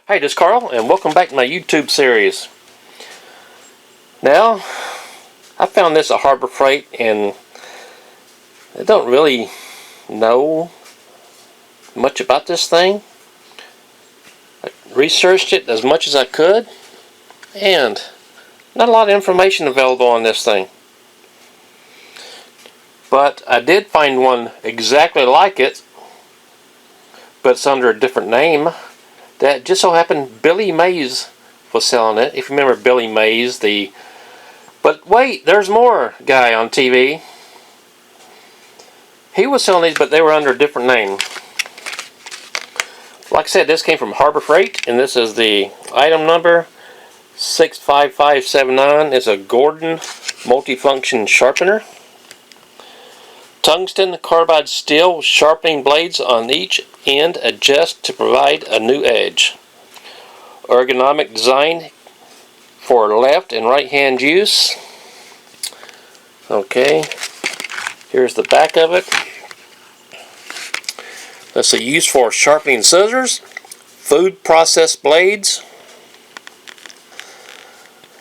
Hey, this is Carl, and welcome back to my YouTube series. Now, I found this at Harbor Freight, and I don't really know much about this thing. I researched it as much as I could, and not a lot of information available on this thing. But I did find one exactly like it, but it's under a different name. That just so happened Billy Mays was selling it. If you remember Billy Mays, but wait, there's more guy on TV. He was selling these, but they were under a different name. Like I said, this came from Harbor Freight, and this is the item number 65579. It's a Gorgon multifunction sharpener. Tungsten carbide steel sharpening blades on each end adjust to provide a new edge. Ergonomic design for left and right hand use. Okay, here's the back of it. Let's see, used for sharpening scissors, food process blades,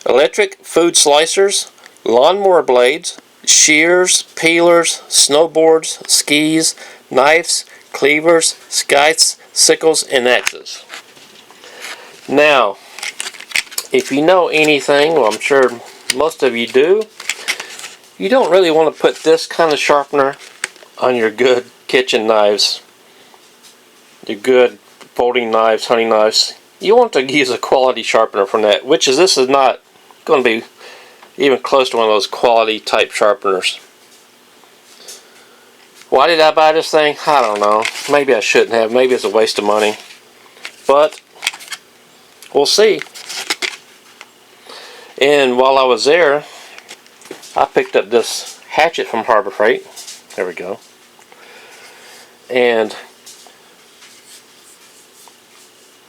electric food slicers, lawnmower blades, shears, peelers, snowboards, skis, knives, cleavers, scythes, sickles, and axes. Now, if you know anything, well, I'm sure most of you do, you don't really want to put this kind of sharpener on your good kitchen knives, your good folding knives, hunting knives. You want to use a quality sharpener from that, this is not going to be even close to one of those quality type sharpeners. Why did I buy this thing? I don't know. Maybe I shouldn't have. Maybe it's a waste of money. But we'll see. And while I was there, I picked up this Hatchet from Harbor Freight. There we go. And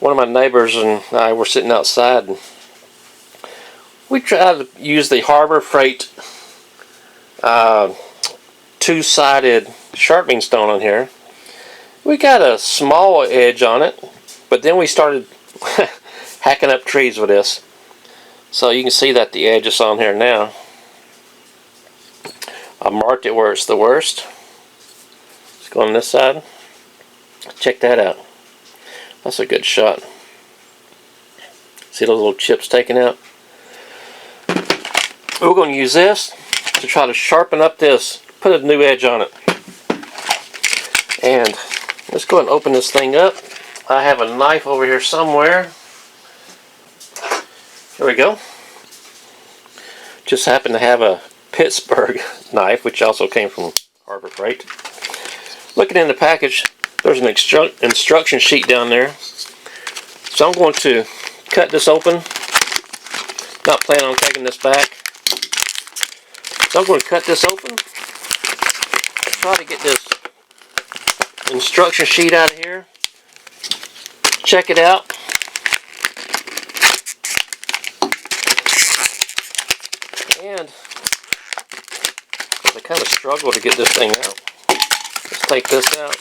one of my neighbors and I were sitting outside, and we tried to use the Harbor Freight two-sided sharpening stone on here. We got a small edge on it, but then we started hacking up trees with this. So you can see that the edge is on here now. I marked it where it's the worst. Let's go on this side. Check that out. That's a good shot. See those little chips taken out? We're going to use this to try to sharpen up this, put a new edge on it. And let's go ahead and open this thing up. I have a knife over here somewhere. There we go. Just happen to have a Pittsburgh knife, which also came from Harbor Freight. Looking in the package, there's an instruction sheet down there. So I'm going to cut this open. Not planning on taking this back. So I'm going to cut this open. Try to get this instruction sheet out of here. Check it out. And I kind of struggle to get this thing out. Let's take this out.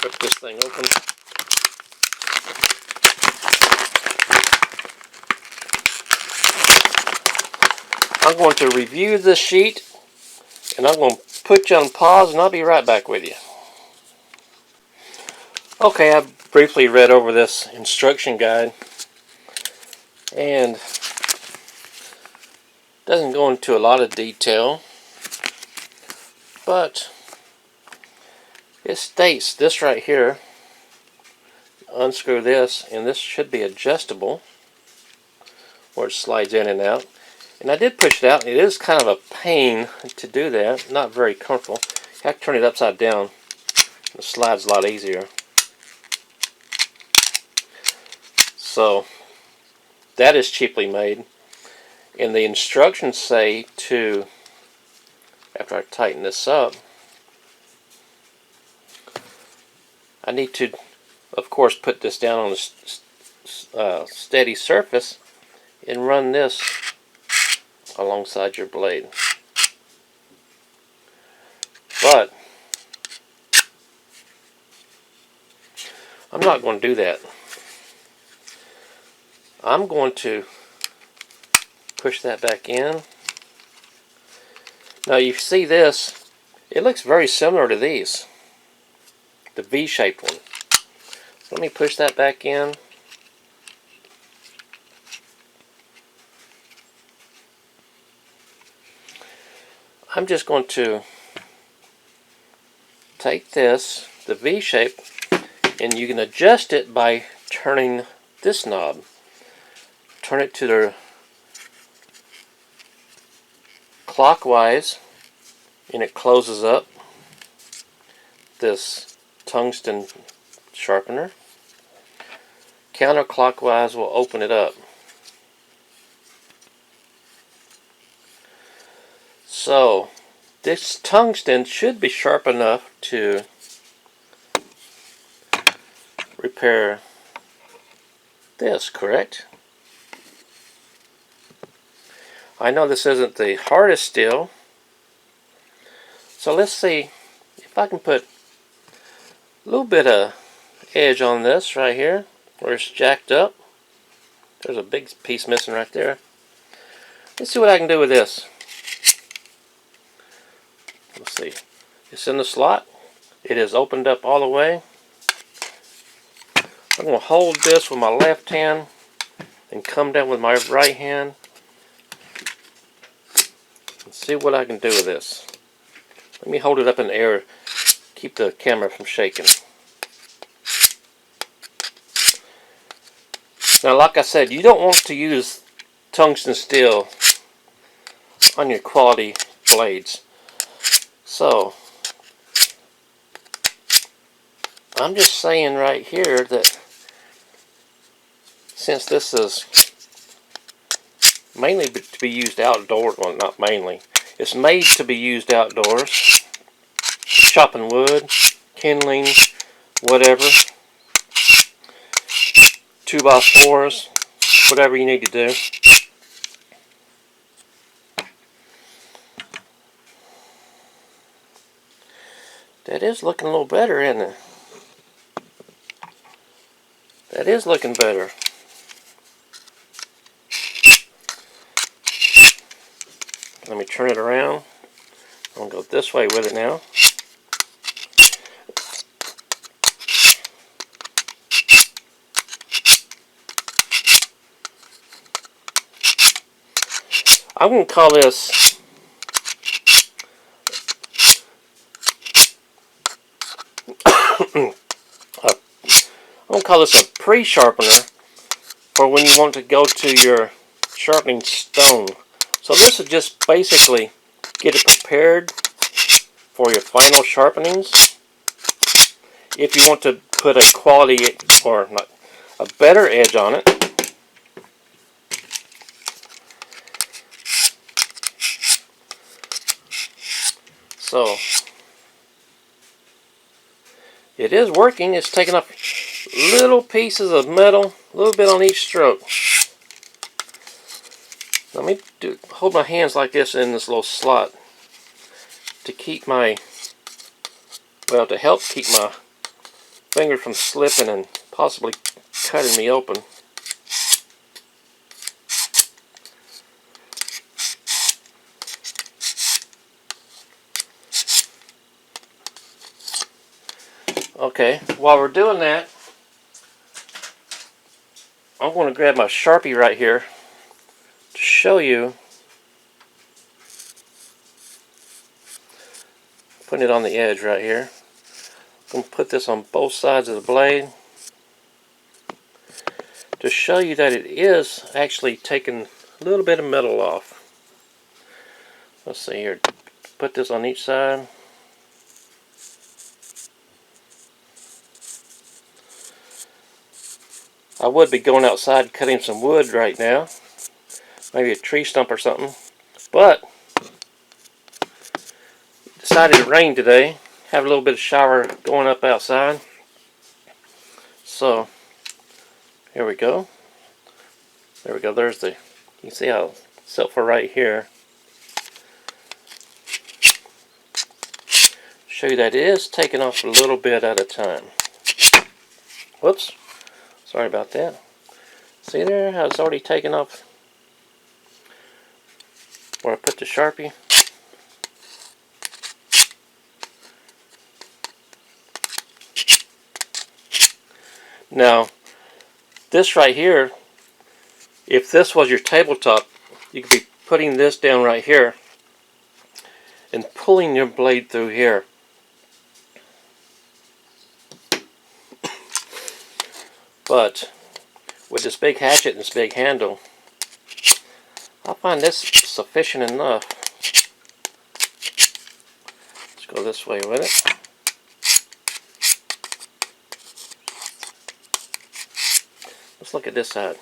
Rip this thing open. I'm going to review this sheet, and I'm going to put you on pause, and I'll be right back with you. Okay, I briefly read over this instruction guide, and doesn't go into a lot of detail, but it states this right here. Unscrew this, and this should be adjustable, where it slides in and out. And I did push it out, and it is kind of a pain to do that. Not very comfortable. You have to turn it upside down. It slides a lot easier. So, that is cheaply made. And the instructions say to, after I tighten this up, I need to, of course, put this down on a steady surface and run this alongside your blade. But I'm not going to do that. I'm going to push that back in. Now you see this, it looks very similar to these, the V-shaped one. Let me push that back in. I'm just going to take this, the V-shape, and you can adjust it by turning this knob. Turn it to the clockwise and it closes up this tungsten sharpener. Counterclockwise will open it up. So this tungsten should be sharp enough to repair this, correct? I know this isn't the hardest steel, so let's see if I can put a little bit of edge on this right here where it's jacked up. There's a big piece missing right there. Let's see what I can do with this. Let's see. It's in the slot. It is opened up all the way. I'm going to hold this with my left hand and come down with my right hand and see what I can do with this. Let me hold it up in the air, keep the camera from shaking. Now, like I said, you don't want to use tungsten steel on your quality blades. So, I'm just saying right here that since this is mainly to be used outdoors, well, not mainly, it's made to be used outdoors, chopping wood, kindling, whatever, 2x4s, whatever you need to do. That is looking a little better, isn't it? That is looking better. Let me turn it around. I'm going to go this way with it now. I'm going to call this a pre-sharpener for when you want to go to your sharpening stone. So this is just basically get it prepared for your final sharpenings. If you want to put a quality or not a better edge on it, so it is working. It's taking up little pieces of metal, a little bit on each stroke. Let me hold my hands like this in this little slot to keep my, well, to help keep my finger from slipping and possibly cutting me open. Okay, while we're doing that, I'm going to grab my Sharpie right here to show you, putting it on the edge right here. I'm going to put this on both sides of the blade to show you that it is actually taking a little bit of metal off. Let's see here, put this on each side. I would be going outside cutting some wood right now, maybe a tree stump or something, but decided to rain today, have a little bit of shower going up outside. So here we go. There we go. There's the, you can see how set for right here. Show you that it is taking off a little bit at a time. Whoops. Sorry about that. See there how it's already taken off where I put the Sharpie? Now, this right here, if this was your tabletop, you could be putting this down right here and pulling your blade through here. But with this big hatchet and this big handle, I find this sufficient enough. Let's go this way with it. Let's look at this side.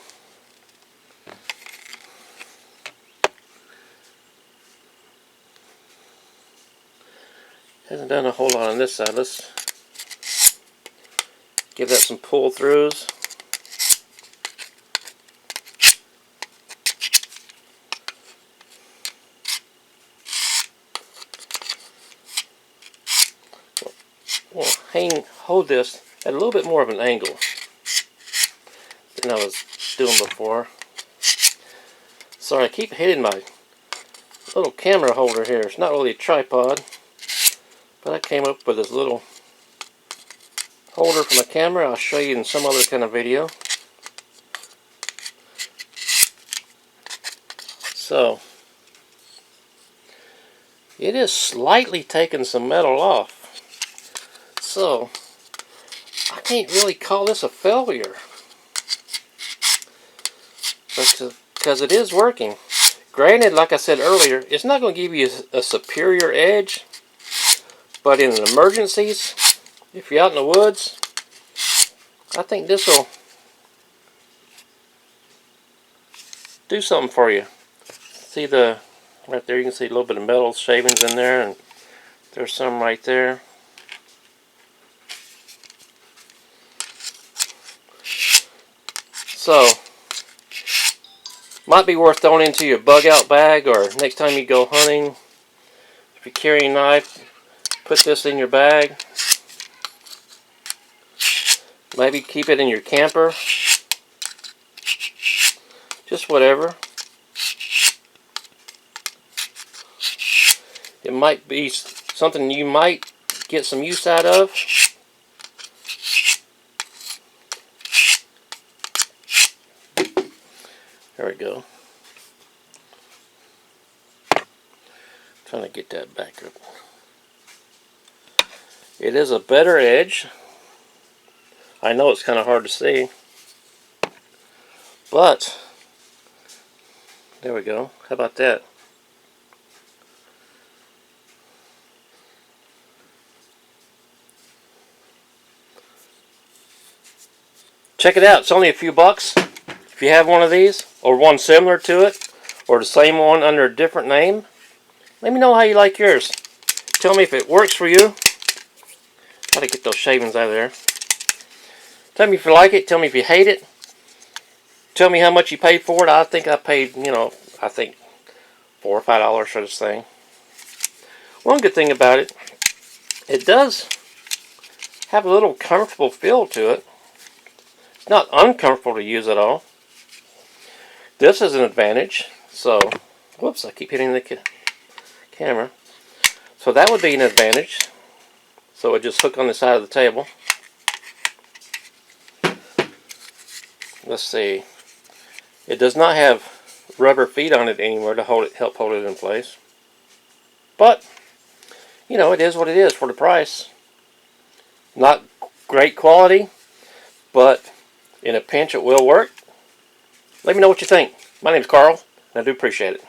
Hasn't done a whole lot on this side. Let's give that some pull throughs. We'll hold this at a little bit more of an angle than I was doing before. Sorry, I keep hitting my little camera holder here. It's not really a tripod, but I came up with this little holder for my camera. I'll show you in some other kind of video. So, it is slightly taking some metal off. So, I can't really call this a failure. Because it is working. Granted, like I said earlier, it's not going to give you a superior edge. But in emergencies, if you're out in the woods, I think this will do something for you. See right there, you can see a little bit of metal shavings in there, and there's some right there. So, might be worth throwing into your bug out bag, or next time you go hunting, if you're carrying a knife, put this in your bag. Maybe keep it in your camper. Just whatever. It might be something you might get some use out of. There we go. Trying to get that back up. It is a better edge. I know it's kind of hard to see, but there we go. How about that? Check it out. It's only a few bucks. If you have one of these, or one similar to it, or the same one under a different name, let me know how you like yours. Tell me if it works for you. Try to get those shavings out of there. Tell me if you like it. Tell me if you hate it. Tell me how much you paid for it. I think I paid, I think $4 or $5 for this thing. One good thing about it, it does have a little comfortable feel to it. It's not uncomfortable to use at all. This is an advantage. So, whoops, I keep hitting the camera. So that would be an advantage. So it would just hook on the side of the table. Let's see. It does not have rubber feet on it anymore to help hold it in place. But, it is what it is for the price. Not great quality, but in a pinch it will work. Let me know what you think. My name's Carl, and I do appreciate it.